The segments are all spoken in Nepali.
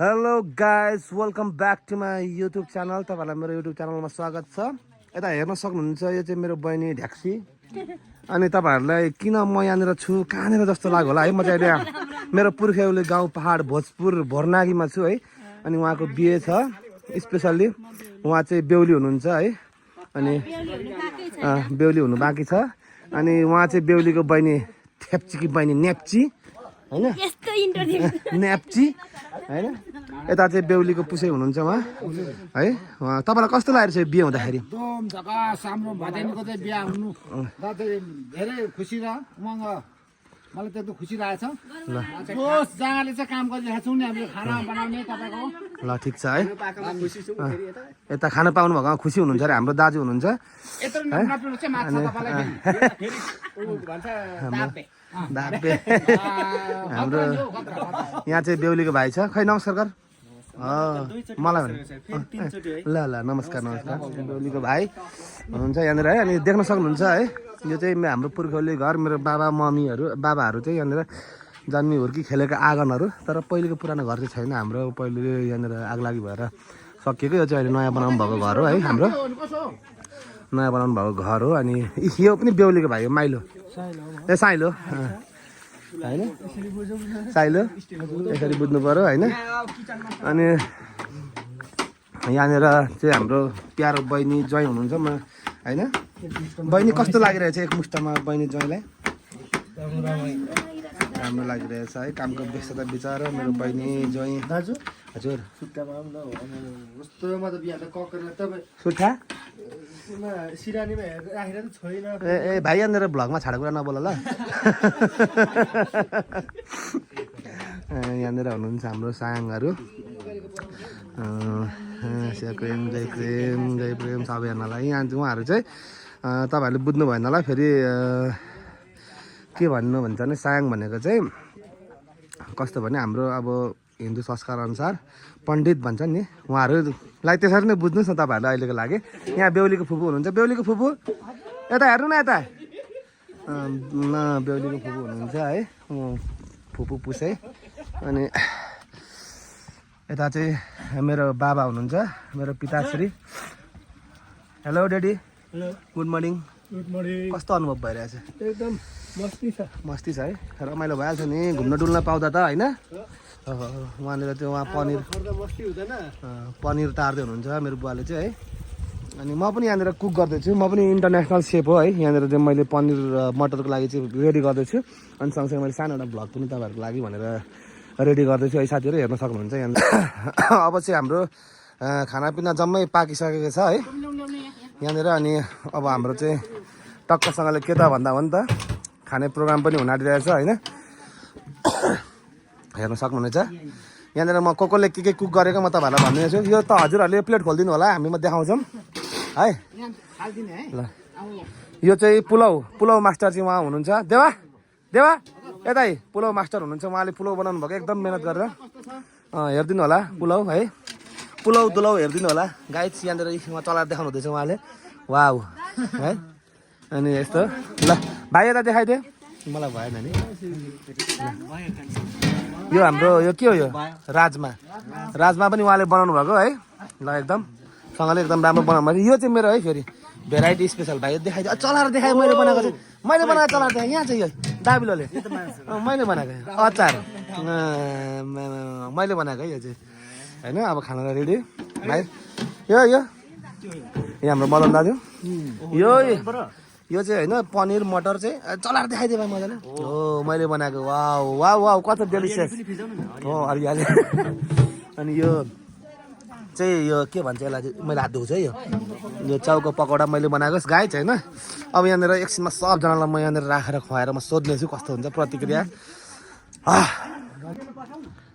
Hello guys welcome back to my YouTube channel. तपाईँहरूलाई मेरो युट्युब च्यानलमा स्वागत छ। यता हेर्न सक्नुहुन्छ यो चाहिँ मेरो बहिनी ढ्याक्सी। अनि तपाईँहरूलाई किन म यहाँनिर छु कहाँनिर जस्तो लाग्यो होला है। म चाहिँ अहिले मेरो पुर्ख्यौली गाउँ पहाड भोजपुर भोरनागीमा छु है। अनि उहाँको बिहे छ, स्पेसल्ली उहाँ चाहिँ बेहुली हुनुहुन्छ है। अनि बेहुली हुनु बाँकी छ। अनि उहाँ चाहिँ बेहुलीको बहिनी ठेप्चीकी बहिनी नेप्ची हैन, नेप्ची हैन। यता चाहिँ बेहुलीको पुसै हुनुहुन्छ उहाँ है। तपाईँलाई कस्तो लागेको छ बिहे हुँदाखेरि? एकदम झकास हाम्रो भदैनीको चाहिँ बिहा हुनु धेरै खुसी र उमङ्ग, मलाई त एकदम खुसी लागेको छ। जोस जहाँले चाहिँ काम गरिरहेको छौँ नि हामीले खाना बनाउने तपाईँको। ल ठिक छ है। यता खाना पाउनु भएको खुसी हुनुहुन्छ अरे हाम्रो दाजु हुनुहुन्छ। दापे हाम्रो यहाँ चाहिँ बेहुलीको भाइ छ। खै नमस्कार गर मलाई ल ल नमस्कार नमस्कार। बेहुलीको भाइ हुनुहुन्छ यहाँनिर है। अनि देख्न सक्नुहुन्छ है यो चाहिँ हाम्रो पुर्खौली घर। मेरो बाबा मम्मीहरू बाबाहरू चाहिँ यहाँनिर जन्मी हुर्की खेलेका आँगनहरू। तर पहिलेको पुरानो घर चाहिँ छैन हाम्रो। पहिले यहाँनिर आगलागी भएर सकिएको। यो चाहिँ अहिले नयाँ बनाउनु भएको घर हो है। हाम्रो नयाँ बनाउनु भएको घर हो। अनि यो पनि बेहुलीको भाइ हो, माइलो ए साइलो होइन, साइलो यसरी बुझ्नु पऱ्यो होइन। अनि यहाँनिर चाहिँ हाम्रो प्यारो बहिनी ज्वाइँ हुनुहुन्छ म होइन। बहिनी कस्तो लागिरहेछ एकमुष्टमा बहिनी ज्वाइँलाई? राम्रो लागिरहेछ है। कामको व्यस्तता बिचरा मेरो बहिनी ज्वाइँ दाजु हजुर सुट्टा सिरानीमा राखेर त छोइन। ए भाइ यहाँनिर भ्लगमा छाडेको कुरा नबोल ल। यहाँनिर हुनुहुन्छ हाम्रो साङहरू। प्रेम जय प्रेम जय प्रेम सबैजनालाई। यहाँ उहाँहरू चाहिँ तपाईँहरूले बुझ्नु भएन होला। फेरि के भन्नु भन्छ भने साङ भनेको चाहिँ कस्तो भने हाम्रो अब हिन्दू संस्कार अनुसार पण्डित भन्छन् नि, उहाँहरूलाई त्यसरी नै बुझ्नुहोस् न तपाईँहरूले अहिलेको लागि। यहाँ बेहुलीको फुपू हुनुहुन्छ। बेहुलीको फुपू यता हेर्नु न यता। बेहुलीको फुपू हुनुहुन्छ है, फुपू पुसै। अनि यता चाहिँ मेरो बाबा हुनुहुन्छ, मेरो पिताश्री। Hello daddy, good morning. Good morning. कस्तो अनुभव भइरहेछ? एकदम मस्ती छ। मस्ती छ है, रमाइलो भइहाल्छ नि घुम्न डुल्न पाउँदा त होइन। उहाँनिर त्यो उहाँ पनिर तार्दै हुनुहुन्छ मेरो बुवाले चाहिँ है। अनि म पनि यहाँनिर कुक गर्दैछु। म पनि इन्टरनेसनल सेफ हो है। यहाँनिर चाहिँ मैले पनिर मटरको लागि चाहिँ रेडी गर्दैछु। अनि सँगसँगै मैले सानो एउटा भ्लग पनि तपाईँहरूको लागि भनेर रेडी गर्दैछु है। साथीहरू हेर्न सक्नुहुन्छ यहाँनिर। अब चाहिँ हाम्रो खानापिना जम्मै पाकिसकेको छ है यहाँनिर। अनि अब हाम्रो चाहिँ टक्कसँगले के त भन्दा हो नि त खाने प्रोग्राम पनि हुन आँटिरहेछ होइन। हेर्न सक्नुहुनेछ यहाँनिर म कसले के कुक गरेको म तपाईँहरूलाई भनिदिनेछु। यो त हजुरहरूले प्लेट खोलिदिनु होला, हामीमा देखाउँछौँ है ल। यो चाहिँ पुलाउ मास्टर चाहिँ उहाँ हुनुहुन्छ। देवा देवा यतै पुलाउ मास्टर हुनुहुन्छ। उहाँले पुलाउ बनाउनु भएको एकदम मिहिनेत गरेर। हेरिदिनु होला पुलाउ है, पुलाउ दुलाउ हेरिदिनु होला गाइस। यहाँनिर उहाँ चलाएर देखाउनु हुँदैछ उहाँले। वाउ है। अनि यस्तो ल भाइ यता देखाइदिए मलाई भएन नि। यो हाम्रो यो के हो यो राजमा पनि उहाँले बनाउनु भएको है ल। एकदम सँगले एकदम राम्रो बनाउनु भएको। यो चाहिँ मेरो है फेरि भेराइटी स्पेसल भाइ देखाइदियो। चलाएर देखाएँ मैले बनाएको चाहिँ, मैले बनाएको चलाएर देखाएँ। यहाँ चाहिँ यो दाबिलोले मैले बनाएको अचार मैले बनाएको है यो चाहिँ होइन। अब खानालाई रेडी भाइ। यो हाम्रो मदन दाजु यो चाहिँ होइन पनिर मटर चाहिँ चलाएर देखाइदियो भाइ मजाले। हो मैले बनाएको। वाउ वाउ वाउ कस्तो डेलिसियस हो हरियाली। अनि यो चाहिँ यो के भन्छ यसलाई चाहिँ मैले हात धुछु है। यो चाउको पकौडा मैले बनाएको गाई चाहिँ होइन। अब यहाँनिर एकछिनमा सबजनालाई म यहाँनिर राखेर खुवाएर म सोध्नेछु कस्तो हुन्छ प्रतिक्रिया।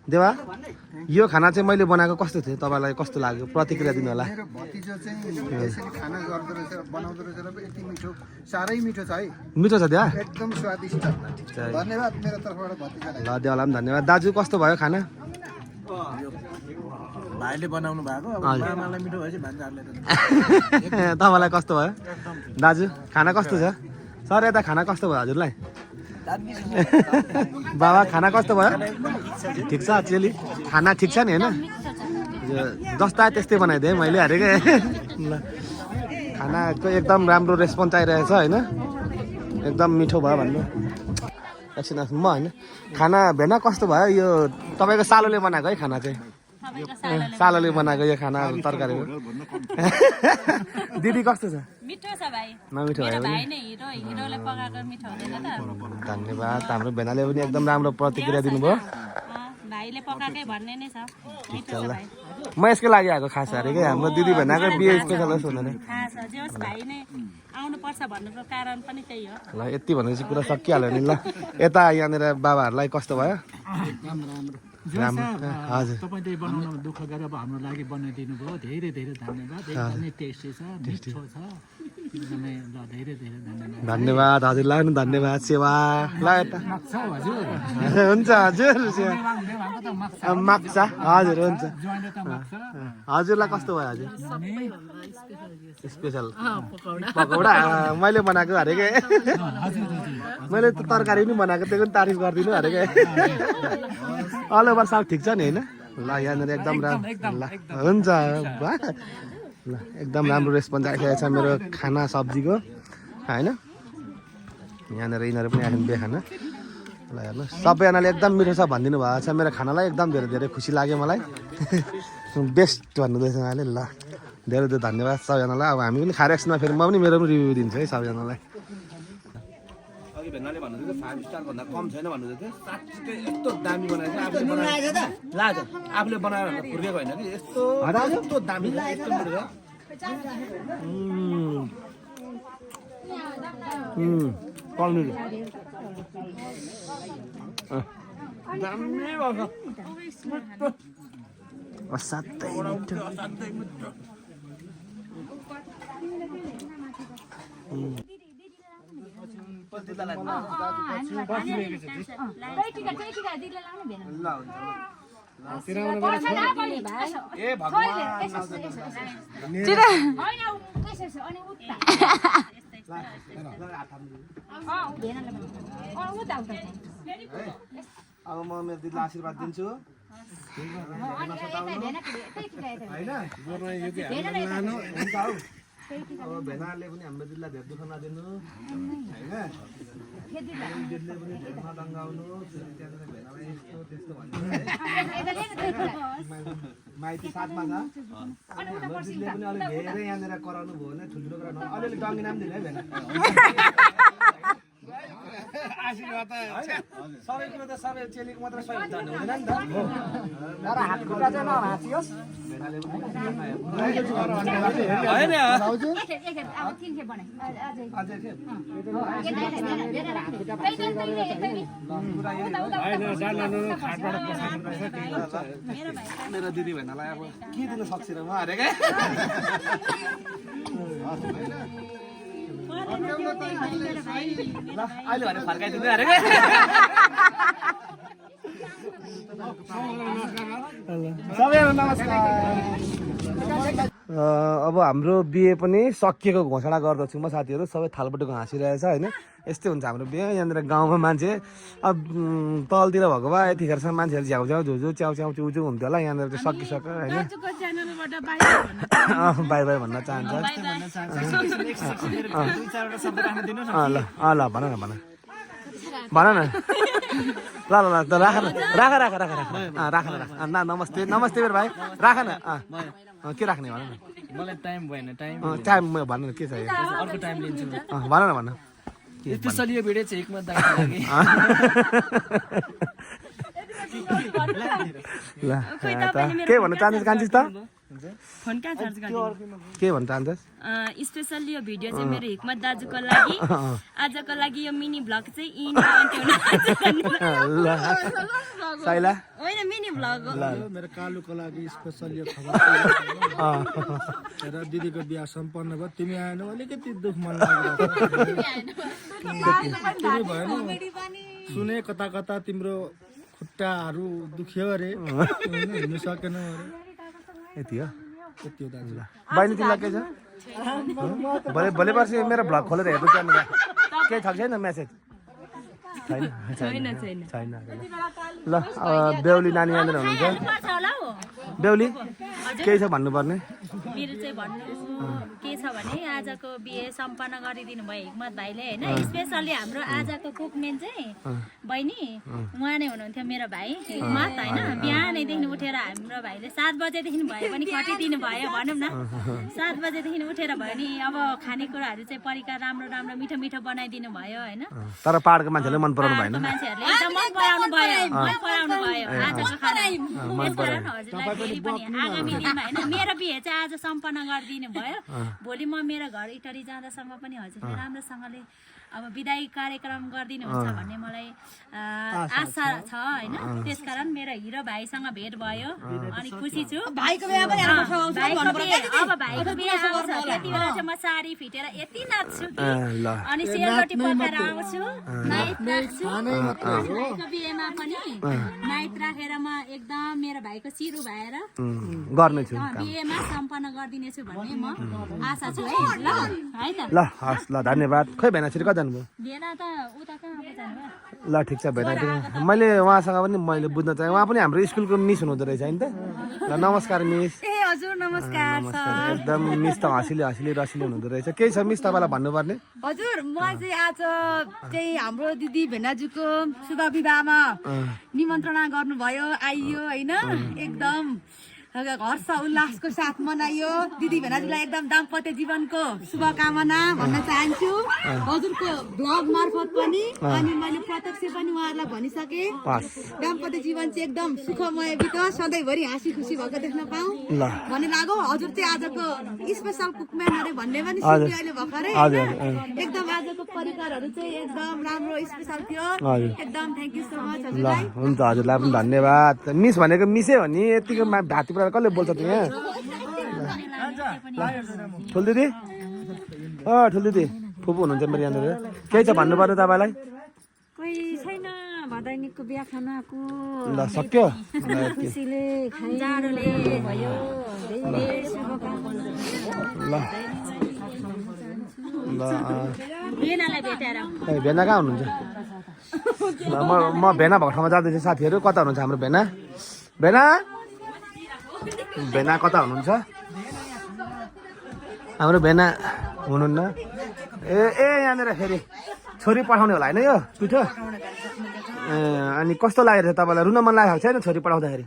देवा यो खाना चाहिँ मैले बनाएको कस्तो थियो, तपाईँलाई कस्तो लाग्यो प्रतिक्रिया दिनु होला। मेरो भतिजो चाहिँ यसरी खाना गर्दो रहेछ, बनाउँदो रहेछ र यति मिठो, साह्रै मिठो छ है। मिठो छ देवा, एकदम स्वादिष्ट। धन्यवाद मेरो तर्फबाट भतिजालाई। ल देवालाई पनि धन्यवाद। दाजु कस्तो भयो खाना? भाइले बनाउनु भएको, अब आमालाई मिठो भएपछि भान्जाहरूले तपाईँलाई कस्तो भयो दाजु? खाना कस्तो छ सर? यता खाना कस्तो भयो हजुरलाई? बाबा खाना कस्तो भयो ठिक छ एक्चुअली खाना ठिक छ नि होइन जस्ता त्यस्तै बनाइदिएँ मैले हारेको ल खानाको एकदम राम्रो रेस्पोन्स आइरहेछ होइन एकदम मिठो भयो भन्नु एकछिन म होइन खाना भेना कस्तो भयो यो तपाईँको सालोले बनाएको है खाना चाहिँ सालोले बनाएको यो खाना तरकारीहरू दिदी कस्तो छ मिठो छ भाइ नमिठो भयो भाइ नै हिरो हिरोले पकाएको मिठो हुँदैन त धन्यवाद हाम्रो भेनाले पनि एकदम राम्रो प्रतिक्रिया दिनुभयो भाइले पकाएकै भन्ने नै छ मिठो छ भाइ म यसकै लागि आएको खास अरे क्या हाम्रो दिदी भेनाको बिहे स्पेसल जस्तो हुँदैन खास हो जे होस् भाइ नै आउनुपर्छ भन्नुको कारण पनि त्यही हो ल यति भनेपछि कुरा सकिहाल्यो नि ल यता यहाँनिर बाबाहरूलाई कस्तो भयो हजुर तपाईँले बनाउनु दुःख गरेर अब हाम्रो लागि बनाइदिनु भयो धेरै धेरै धन्यवाद एकदमै टेस्टी छ मिठो छ एकदमै ल धेरै धेरै धन्यवाद धन्यवाद हजुरलाई पनि धन्यवाद सेवा ल यता हुन्छ हजुर माग्छ हजुर हुन्छ हजुरलाई कस्तो भयो हजुर स्पेसल पकौडा मैले बनाएको अरे के मैले त तरकारी पनि बनाएको त्यो पनि तारिफ गरिदिनु अरे के अल ओभर सब ठिक छ नि होइन ल यहाँनिर एकदम राम्रो ल हुन्छ ल एकदम राम्रो रेस्पोन्स आइसकेको छ मेरो खाना सब्जीको होइन यहाँनिर यिनीहरू पनि आएछन् बिहे खाना ल हेर्नु सबैजनाले एकदम मिठो छ भनिदिनु भएको छ मेरो खानालाई एकदम धेरै धेरै खुसी लाग्यो मलाई बेस्ट भन्नुहुँदैछ उहाँले ल धेरै धेरै धन्यवाद सबैजनालाई अब हामी पनि खाएर एकछिनमा फेरि म पनि मेरो पनि रिभ्यू दिन्छु है सबैजनालाई अघि भेनाले भन्नुहुँदै थियो 5 स्टार भन्दा कम छैन भन्नुहुँदै थियो साँच्चै यस्तो दामी बनाएको आफूले बनाएर फुर्केको होइन कि यस्तो दामी यस्तो मिठो पनिर दामी भएको असाध्यै मिठो अब म मेरो दिदीलाई आशीर्वाद दिन्छु अब भेनाले पनि हाम्रो दिदीलाई धेरै दुःख नदिनु होइन दिदीले पनि धेरै नदङ्गाउनु त्यहाँनिर भेनालाई यस्तो त्यस्तो भन्नु माइती साथमा छ अनि हाम्रो दिदीले पनि अलिक धेरै यहाँनिर कराउनु भयो भने ठुल्ठुलो कुरा अलिअलि डङ्गिना पनि दिनु है भेना आशीर्वाद सबै कुरो त सबै चेलीको मात्र सहयोग जानु हुँदैन नि त तर हात खुट्टा चाहिँ नभाँचियोस् मेरो दिदी भेनालाई अब के दिन सक्छु र म अरे क्या अहिले भने फर्काइदिनु अरे सबैलाई नमस्कार अब हाम्रो बिहे पनि सकिएको घोषणा गर्दछु म साथीहरू सबै थालपट्टिको हाँसिरहेछ होइन यस्तै हुन्छ हाम्रो बिहे यहाँनिर गाउँमा मान्छे अब तलतिर भएको भए यतिखेरसम्म मान्छेहरू झ्याउ झ्याउ झुझु च्याउ च्याउ चुचु हुन्थ्यो होला यहाँनिर चाहिँ सकिसक्यो होइन बाई बाई भन्न चाहन्छ ल ल भन न भन भन न ल ल ल राख राख राख राख राख राख न नमस्ते नमस्ते मेरो भाइ राख न के राख्ने भन न मलाई टाइम भएन टाइम भन न के चाहियो अर्को टाइम लिन्छु भन न भन स्पेशल यो भिडियो चाहिँ एकमा दाइको लागि ल के भन्न चाहन्छस् कान्छी त फोन कहाँ चार्ज गर्ने के भन्न चाहन्छस् स्पेशल यो भिडियो चाहिँ मेरो हिक्मत दाजुको लागि आजको लागि यो मिनी भ्लग चाहिँ ल साइला होइन मिनी भ्लग हो मेरो कालुको लागि स्पेसल यो खबर र दिदीको बिहा सम्पन्न भयो तिमी आएनौ अलिकति दुःख मन लाग्यो भएन सुने कता कता तिम्रो खुट्टाहरू दुख्यो अरे हिँड्नु सकेनौ अरे यति हो यति हो दाजु बहिनी तिमीलाई के छ भोलि पर्सि मेरो भ्लग खोलेर हेर्नु त्यहाँनिर केही छ छैन मेसेज छैन छैन छैन ल बेहुली नानी यहाँनिर हुनुहुन्छ पर्छ होला हौ बेहुली केही छ भन्नुपर्ने मेरो चाहिँ भन्नु के छ भने आजको बिहे सम्पन्न गरिदिनु भयो हिक्मत भाइले होइन स्पेसल्ली हाम्रो आजको कुकमेन चाहिँ बहिनी उहाँ नै हुनुहुन्थ्यो मेरो भाइ हिक्मत होइन बिहानैदेखि उठेर हाम्रो भाइले 7 बजेदेखि भए पनि खटिदिनु भयो भनौँ न 7 बजेदेखि उठेर भयो नि अब खानेकुराहरू चाहिँ परिकार राम्रो राम्रो मिठो मिठो बनाइदिनु भयो होइन तर पाहाडको मान्छेले मन पराउनु भएन मान्छेहरूले एकदम मन पराउनु भयो आजको खाना त्यसकारण हजुरलाई फेरि पनि आगामी दिनमा होइन मेरो बिहे चाहिँ आज सम्पन्न गरिदिनु भयो भोलि म मेरो घर इटरी जाँदासम्म पनि हजुरले राम्रोसँगले अब विदाई कार्यक्रम गरिदिनुहुन्छ भन्ने मलाई आशा छ होइन त्यसकारण मेरो हिरो भाइसँग भेट भयो अनि खुसी छु भाइको बिहे पनि अब भाइको बिहे आउँछ त्यति बेला चाहिँ म साडी फिटेर यति नाच्छु कि अनि सेलरोटी पकाएर आउँछु नाइट राख्छु भाइको बिहेमा पनि नाइट राखेर म एकदम मेरो भाइको चिरु भएर गर्नेछु बिहेमा सम्पन्न गरिदिनेछु भन्ने म आशा छु है ल है त ल हस् ल धन्यवाद खै भेनाछरी कता जानुभयो भेना त उता कहाँ जानुभयो ल ठिक छ भेनाछरी मैले उहाँसँग पनि मैले बुझ्न चाहेँ उहाँ पनि हाम्रो स्कुलको मिस हुनुहुँदो रहेछ नि त ल नमस्कार मिस ए हजुर नमस्कार सर एकदम मिस त हँसिले रसिलो हुनुहुँदो रहेछ केही छ मिस तपाईँलाई भन्नुपर्ने हजुर म चाहिँ आज चाहिँ हाम्रो दिदी भेनाजुको शुभ विवाहमा निमन्त्रणा गर्नुभयो आइयो होइन एकदम हर्ष उल्लासको साथ मनाइयो दिदी भेनाजुलाई एकदम दाम्पत्य जीवनको शुभकामना भन्न चाहन्छु हजुरको ब्लग मार्फत पनि अनि मैले प्रत्यक्ष पनि उहाँहरूलाई भनिसके दाम्पत्य जीवन चाहिँ एकदम सुखमय बितोस् सधैँभरि हाँसी खुसी भएको देख्न पाऊँ भन्ने लाग्यो हजुर चाहिँ आजको स्पेसल कुकम्यान अरे भन्ने पनि सुन्यो अहिले भर्खरै एकदम आजको परिकारहरू चाहिँ एकदम राम्रो स्पेसल थियो एकदम थ्याङ्क यू सो मच ल हजुरलाई हुन्छ हजुरलाई पनि धन्यवाद मिस भनेको मिसै हो नि यतिको भाती कुरा कसले बोल्छ त यहाँ ठुल्दिदी ठुल्दिदी फुपू हुनुहुन्छ मेरो यहाँनिर केही छ भन्नुपर्ने तपाईँलाई कोही छैन भदैनीको बिहा खानाको ल सक्यो खुसीले जाडोले भयो ल ल भेनालाई भेटेर भेना कहाँ हुनुहुन्छ ल म भेना भएको ठाउँमा जाँदैछु साथीहरू कता हुनुहुन्छ हाम्रो भेना भेना भेना कता हुनुहुन्छ हाम्रो भेना हुनुहुन्न ए यहाँनिर फेरि छोरी पठाउने होला होइन यो पिठो अनि कस्तो लागेको थियो तपाईँलाई रुन मन लागेको छैन छोरी पठाउँदाखेरि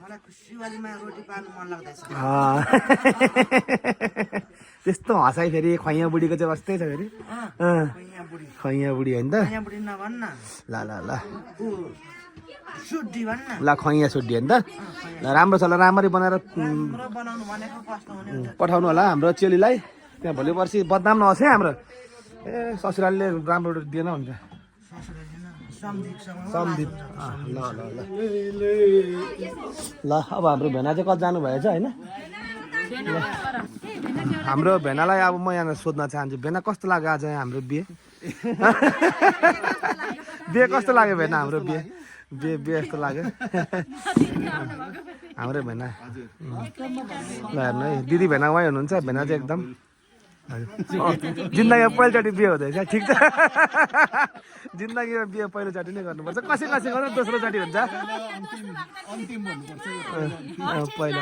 त्यस्तो हँसाइ फेरि खैया बुढीको चाहिँ वास्तै छ फेरि खैया बुढी होइन त ल ल ल ल खैया सुड्डी होइन त ल राम्रो छ ल राम्ररी बनाएर पठाउनु होला हाम्रो चेलीलाई त्यहाँ भोलि पर्सि बदनाम नहोस् है हाम्रो ए ससुरालीले राम्रो दिएन हुन्छ सन्दीप ल ल ल ल अब हाम्रो भेना चाहिँ कति जानुभएछ होइन हाम्रो भेनालाई अब म यहाँ सोध्न चाहन्छु भेना कस्तो लाग्यो आज हाम्रो बिहे बिहे कस्तो लाग्यो भेना हाम्रो बिहे बिहे जस्तो लाग्यो हाम्रो भेना ल हेर्नु है दिदी भेना उहाँ हुनुहुन्छ भेना चाहिँ एकदम जिन्दगीमा पहिलोचोटि बिहे हुँदैछ ठिक छ जिन्दगीमा बिहे पहिलोचोटि नै गर्नुपर्छ कसै कसै गर्नु दोस्रोचोटि हुन्छ पहिलो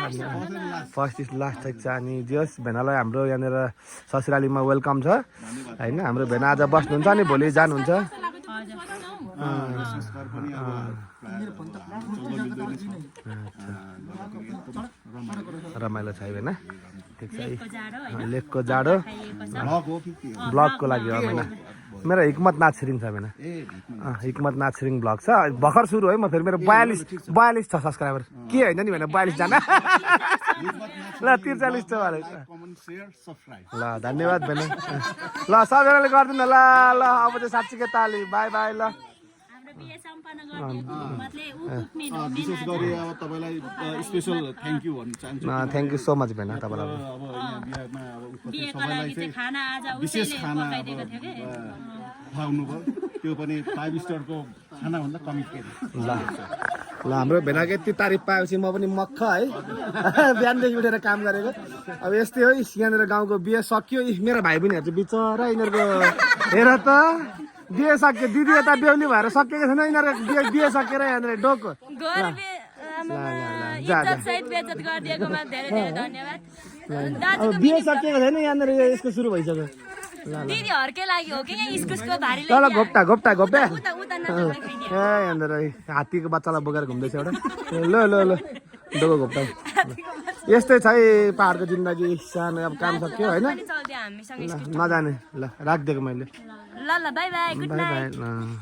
फर्स्ट इज लास्ट छ अनि जस भेनालाई हाम्रो यहाँनिर ससुरालीमा वेलकम छ होइन हाम्रो भेना आज बस्नुहुन्छ अनि भोलि जानुहुन्छ रमाइलो छ होइन ठिक छ लेकको जाडो ब्लगको लागि हो होइन मेरो हिक्मत नाच छिरिङ छ होइन हिक्मत नाच छिरिङ ब्लग छ भर्खर सुरु है म फेरि मेरो 42 छ सब्सक्राइबर के होइन नि भने 42 जना ल 43 छ ल धन्यवाद भेना ल सबैजनाले गरिदिनु ल ल अब चाहिँ साँच्चीकै ताली बाई बाई ल विशेष गरी अब तपाईँलाई स्पेसल थ्याङ्क यू भन्न चाहन्छु थ्याङ्क यू सो मच भेना तपाईँलाई विशेष खाना खुवाउनु भयो त्यो पनि 5 स्टारको खानाभन्दा कमी के ल ल हाम्रो भेनाको यति तारिफ पाएपछि म पनि मक्ख है बिहानदेखि उठेर काम गरेको अब यस्तै हो यहाँनिर गाउँको बिहे सकियो मेरो भाइ बहिनीहरू चाहिँ बिचरा यिनीहरूको हेर त बिहे सक्यो दिदी यता बेहुली भएर सकेको छैन यिनीहरू बिहे सकेर यहाँनिर डोको इज्जतसहित बेइज्जत गरिदिएकोमा धेरै धेरै धन्यवाद अब बिहे सकेको छैन यहाँनिर यसको सुरु भइसक्यो दिदीहरूकै लागि हो कि यहाँ इस्कुसको भारी ल घोप्टा घोप्टा घोप्टा उता उता नजाँदा खाइदिए ए यहाँनिर हात्तीको बच्चालाई बोकेर घुम्दैछ एउटा ल ल ल डोको घोप्टा यस्तै छ है पाहाडको जिन्दगी सानो अब काम सक्यो होइन चल्थ्यो हामीसँग नजाने ल राखिदिएको मैले ल ल by by good by night by